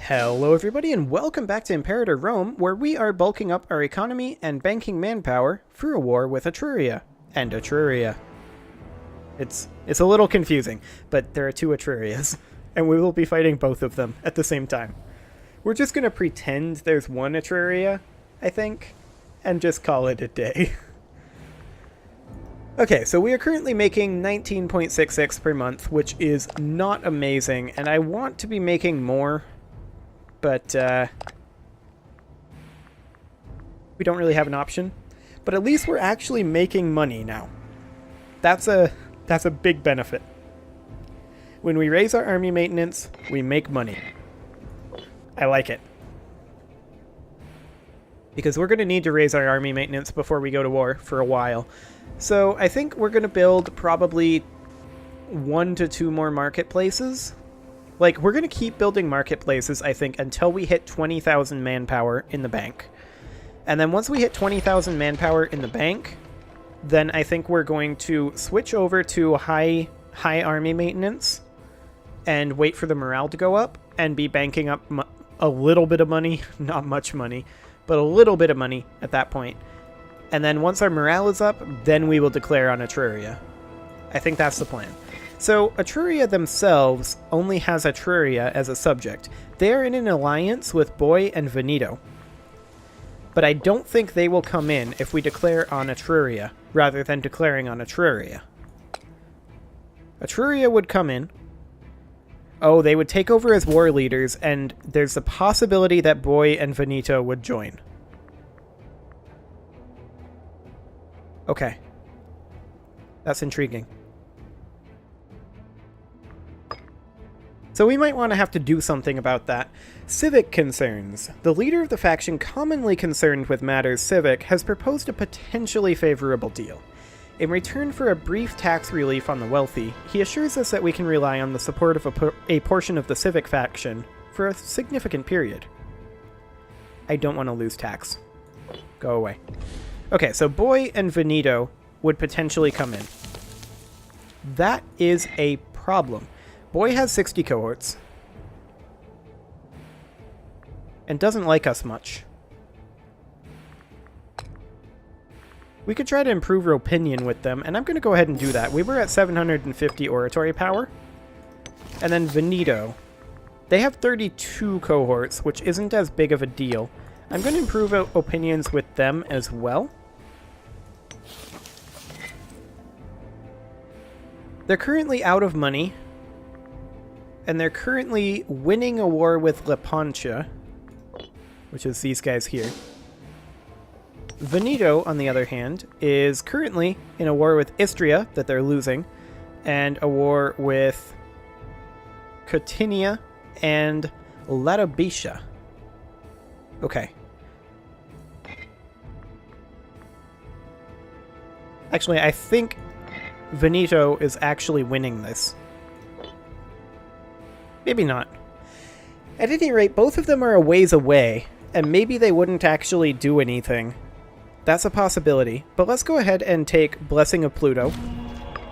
Hello everybody and welcome back to Imperator Rome, where we are bulking up our economy and banking manpower for a war with Etruria and Etruria. It's a little confusing, but there are two Etrurias, and we will be fighting both of them at the same time. We're just going to pretend there's one Etruria, I think, and just call it a day. Okay, so we are currently making 19.66 per month, which is not amazing, and I want to be making more, but we don't really have an option. But at least we're actually making money now. That's a big benefit. When we raise our army maintenance, we make money. I like it. Because we're going to need to raise our army maintenance before we go to war for a while. So I think we're going to build probably 1 to 2 more marketplaces. Like, we're going to keep building marketplaces, I think, until we hit 20,000 manpower in the bank. And then once we hit 20,000 manpower in the bank, then I think we're going to switch over to high army maintenance and wait for the morale to go up and be banking up a little bit of money, not much money, but a little bit of money at that point. And then once our morale is up, then we will declare on Etruria. I think that's the plan. So Etruria themselves only has Etruria as a subject. They are in an alliance with Boy and Veneto. But I don't think they will come in if we declare on Etruria, rather than declaring on Etruria. Etruria would come in. Oh, they would take over as war leaders, and there's a possibility that Boy and Veneto would join. Okay. That's intriguing. So we might want to have to do something about that. Civic concerns. The leader of the faction commonly concerned with matters civic has proposed a potentially favorable deal. In return for a brief tax relief on the wealthy, he assures us that we can rely on the support of a portion of the civic faction for a significant period. I don't want to lose tax. Go away. Okay, so Boy and Veneto would potentially come in. That is a problem. Boy has 60 cohorts and doesn't like us much. We could try to improve our opinion with them, and I'm going to go ahead and do that. We were at 750 oratory power. And then Veneto. They have 32 cohorts, which isn't as big of a deal. I'm going to improve opinions with them as well. They're currently out of money. And they're currently winning a war with Lepantia, which is these guys here. Veneto, on the other hand, is currently in a war with Istria that they're losing, and a war with Cotinia and Latabatia. Okay. Actually, I think Veneto is actually winning this. Maybe not. At any rate, both of them are a ways away, and maybe they wouldn't actually do anything. That's a possibility, but let's go ahead and take Blessing of Pluto,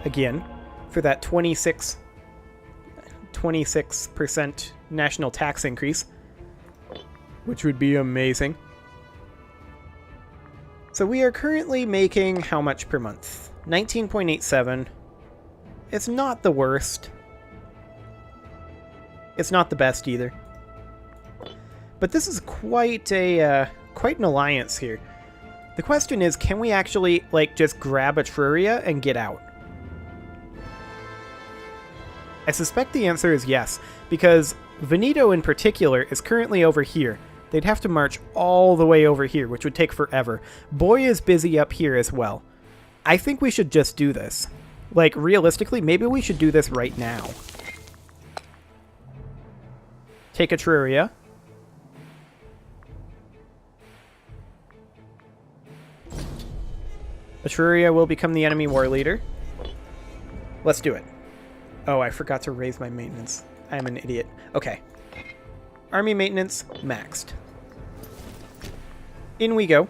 again, for that 26% national tax increase, which would be amazing. So we are currently making how much per month? 19.87. It's not the worst. It's not the best either. But this is quite an alliance here. The question is, can we actually, like, just grab Etruria and get out? I suspect the answer is yes, because Veneto in particular is currently over here. They'd have to march all the way over here, which would take forever. Boy is busy up here as well. I think we should just do this. Like, realistically, maybe we should do this right now. Take Etruria. Etruria will become the enemy war leader. Let's do it. Oh, I forgot to raise my maintenance. I am an idiot. Okay. Army maintenance maxed. In we go.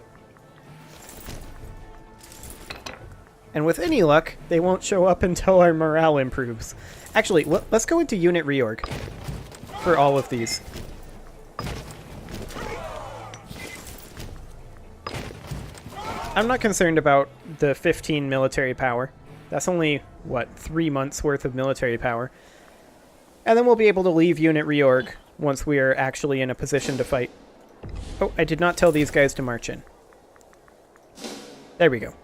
And with any luck, they won't show up until our morale improves. Actually, let's go into unit reorg for all of these. I'm not concerned about the 15 military power. That's only, what, 3 months worth of military power. And then we'll be able to leave unit reorg once we are actually in a position to fight. Oh, I did not tell these guys to march in. There we go.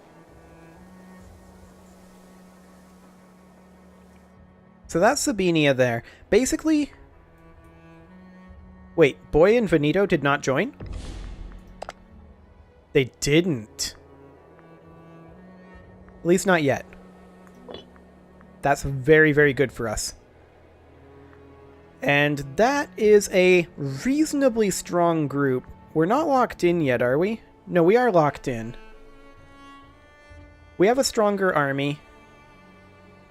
So that's Sabinia there. Basically... Wait, Boy and Veneto did not join? They didn't. At least not yet. That's very, very good for us. And that is a reasonably strong group. We're not locked in yet, are we? No, we are locked in. We have a stronger army.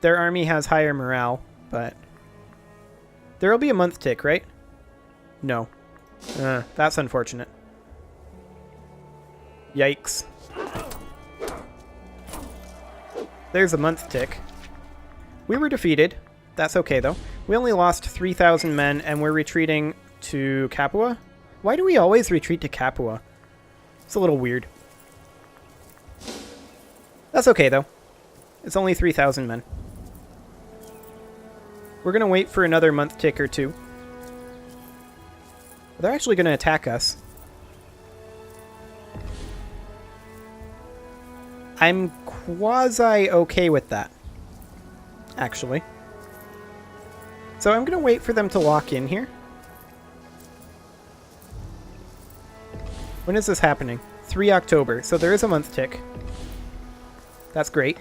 Their army has higher morale, but... There'll be a month tick, right? No. That's unfortunate. Yikes. There's a month tick. We were defeated. That's okay, though. We only lost 3,000 men, and we're retreating to Capua? Why do we always retreat to Capua? It's a little weird. That's okay, though. It's only 3,000 men. We're going to wait for another month tick or two. They're actually going to attack us. I'm quasi-okay with that, actually. So I'm going to wait for them to lock in here. When is this happening? 3 October, so there is a month tick. That's great.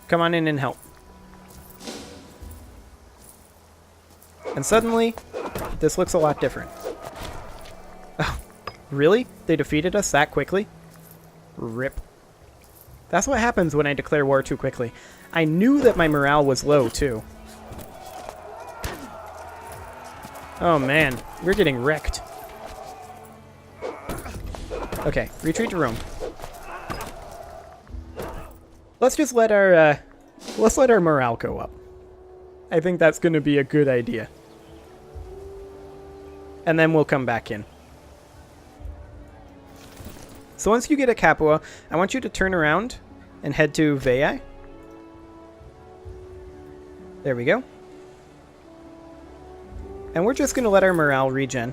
Come on in and help. And suddenly, this looks a lot different. Oh, really? They defeated us that quickly? Rip. That's what happens when I declare war too quickly. I knew that my morale was low, too. Oh man, we're getting wrecked. Okay, retreat to Rome. Let's just let our morale go up. I think that's going to be a good idea. And then we'll come back in. So once you get a Capua, I want you to turn around and head to Veii. There we go. And we're just going to let our morale regen.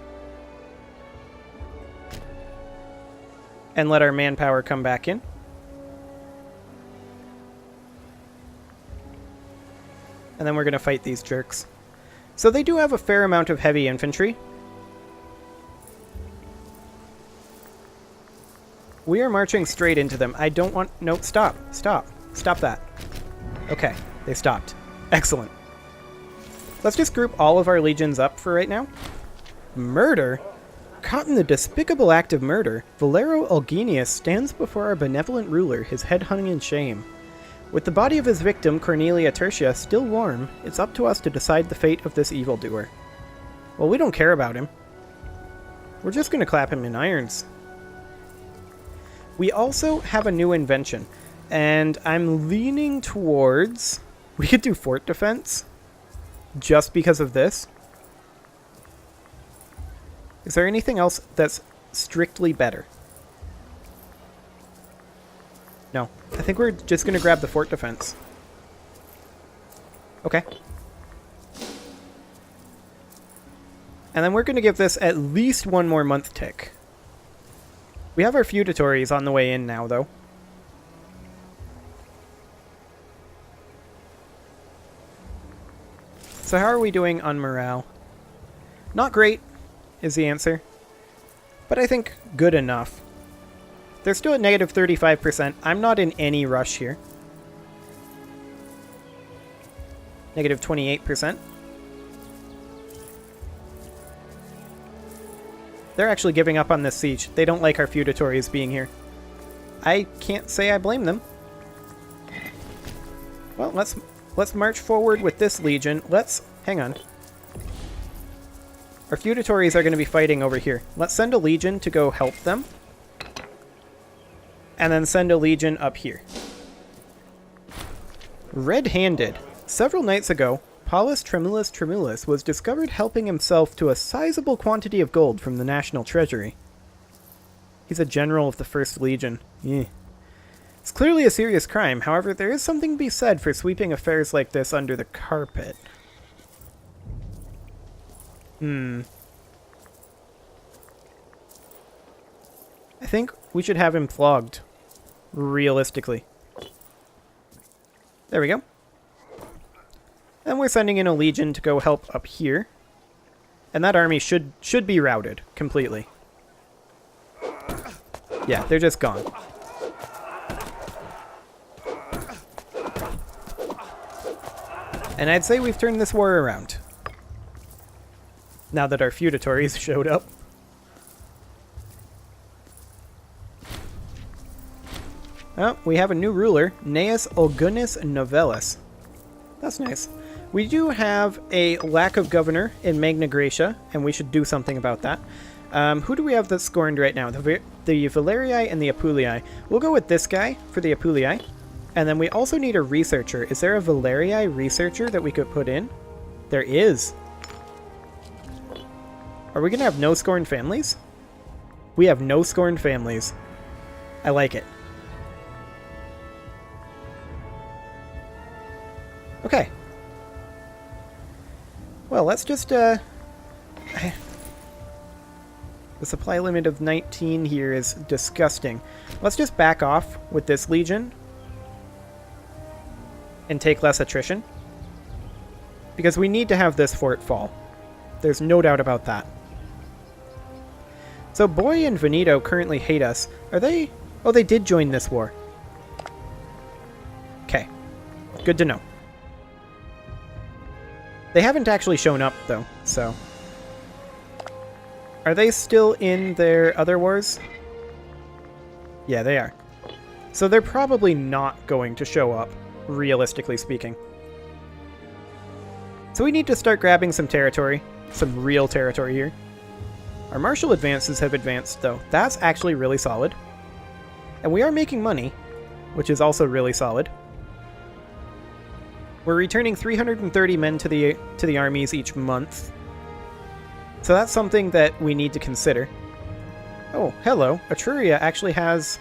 And let our manpower come back in. And then we're going to fight these jerks. So they do have a fair amount of heavy infantry. We are marching straight into them. I don't want... No, stop. Stop. Stop that. Okay, they stopped. Excellent. Let's just group all of our legions up for right now. Murder? Caught in the despicable act of murder, Valero Algenius stands before our benevolent ruler, his head hung in shame. With the body of his victim, Cornelia Tertia, still warm, it's up to us to decide the fate of this evildoer. Well, we don't care about him. We're just going to clap him in irons. We also have a new invention, and I'm leaning towards... We could do fort defense, just because of this. Is there anything else that's strictly better? No. I think we're just going to grab the fort defense. Okay. And then we're going to give this at least one more month tick. We have our feudatories on the way in now, though. So how are we doing on morale? Not great, is the answer. But I think good enough. They're still at negative 35%. I'm not in any rush here. Negative 28%. They're actually giving up on this siege. They don't like our feudatories being here. I can't say I blame them. Well, let's march forward with this legion. Hang on. Our feudatories are going to be fighting over here. Let's send a legion to go help them. And then send a legion up here. Red-handed. Several nights ago, Paulus Tremulus was discovered helping himself to a sizable quantity of gold from the national treasury. He's a general of the 1st Legion. Yeah. It's clearly a serious crime. However, there is something to be said for sweeping affairs like this under the carpet. I think we should have him flogged. Realistically. There we go. And we're sending in a legion to go help up here. And that army should be routed completely. Yeah, they're just gone. And I'd say we've turned this war around. Now that our feudatories showed up. Oh, we have a new ruler, Gnaeus Ulgunus Novellus. That's nice. We do have a lack of governor in Magna Graecia, and we should do something about that. Who do we have that's scorned right now? The Valerii and the Apulii. We'll go with this guy for the Apulii. And then we also need a researcher. Is there a Valerii researcher that we could put in? There is. Are we going to have no scorned families? We have no scorned families. I like it. Okay. Well, let's just, the supply limit of 19 here is disgusting. Let's just back off with this legion. And take less attrition. Because we need to have this fort fall. There's no doubt about that. So Boy and Veneto currently hate us. Are they... Oh, they did join this war. Okay. Good to know. They haven't actually shown up, though, so... Are they still in their other wars? Yeah, they are. So they're probably not going to show up, realistically speaking. So we need to start grabbing some territory. Some real territory here. Our martial advances have advanced, though. That's actually really solid. And we are making money, which is also really solid. We're returning 330 men to the armies each month. So that's something that we need to consider. Oh, hello. Etruria actually has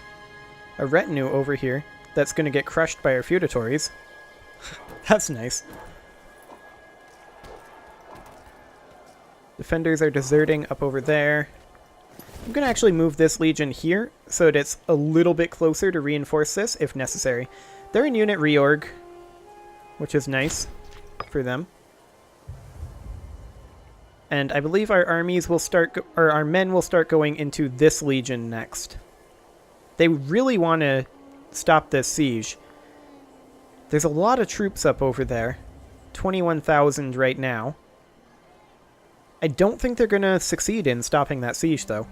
a retinue over here that's going to get crushed by our feudatories. That's nice. Defenders are deserting up over there. I'm going to actually move this legion here so that it's a little bit closer to reinforce this if necessary. They're in unit reorg, which is nice for them. And I believe our armies will start, or our men will start going into this legion next. They really want to stop this siege. There's a lot of troops up over there. 21,000 right now. I don't think they're going to succeed in stopping that siege, though.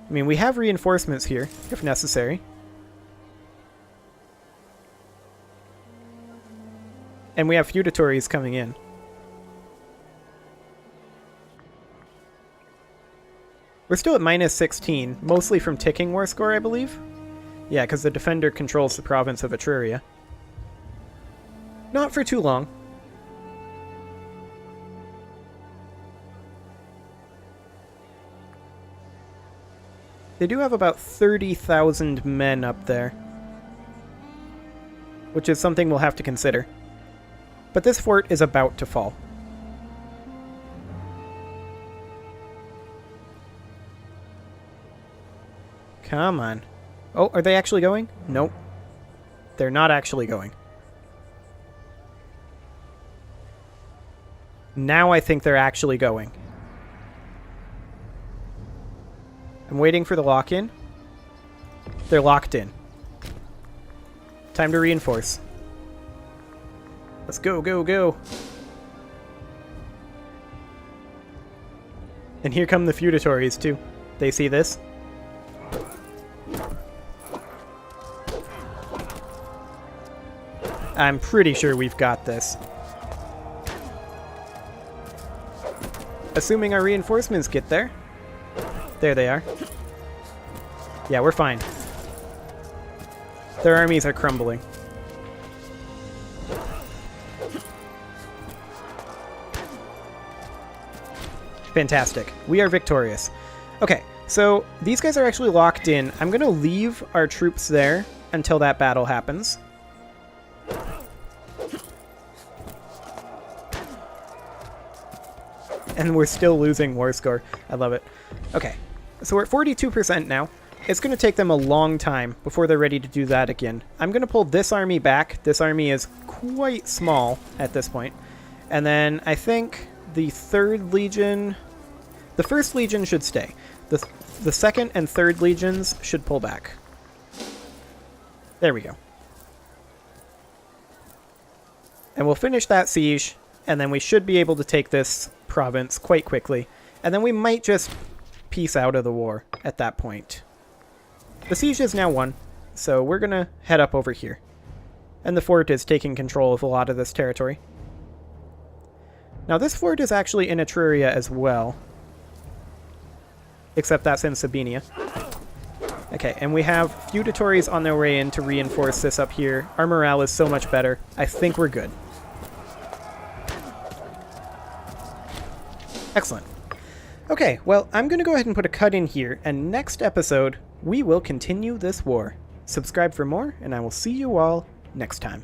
I mean, we have reinforcements here, if necessary. And we have feudatories coming in. We're still at minus 16, mostly from ticking war score, I believe. Yeah, because the defender controls the province of Etruria. Not for too long. They do have about 30,000 men up there, which is something we'll have to consider. But this fort is about to fall. Come on. Oh, are they actually going? Nope. They're not actually going. Now I think they're actually going. I'm waiting for the lock-in. They're locked in. Time to reinforce. Let's go, go, go. And here come the feudatories, too. They see this. I'm pretty sure we've got this. Assuming our reinforcements get there. There they are. Yeah, we're fine. Their armies are crumbling. Fantastic. We are victorious. Okay, So these guys are actually locked in. I'm going to leave our troops there until that battle happens. And we're still losing war score. I love it. Okay, so we're at 42% now. It's going to take them a long time before they're ready to do that again. I'm going to pull this army back. This army is quite small at this point. And then I think the 3rd Legion... The 1st Legion should stay. The 2nd and 3rd Legions should pull back. There we go. And we'll finish that siege, and then we should be able to take this province quite quickly. And then we might just peace out of the war at that point. The siege is now won, so we're going to head up over here. And the fort is taking control of a lot of this territory. Now this fort is actually in Etruria as well. Except that's in Sabinia. Okay, and we have feudatories on their way in to reinforce this up here. Our morale is so much better. I think we're good. Excellent. Okay, well, I'm going to go ahead and put a cut in here, and next episode, we will continue this war. Subscribe for more, and I will see you all next time.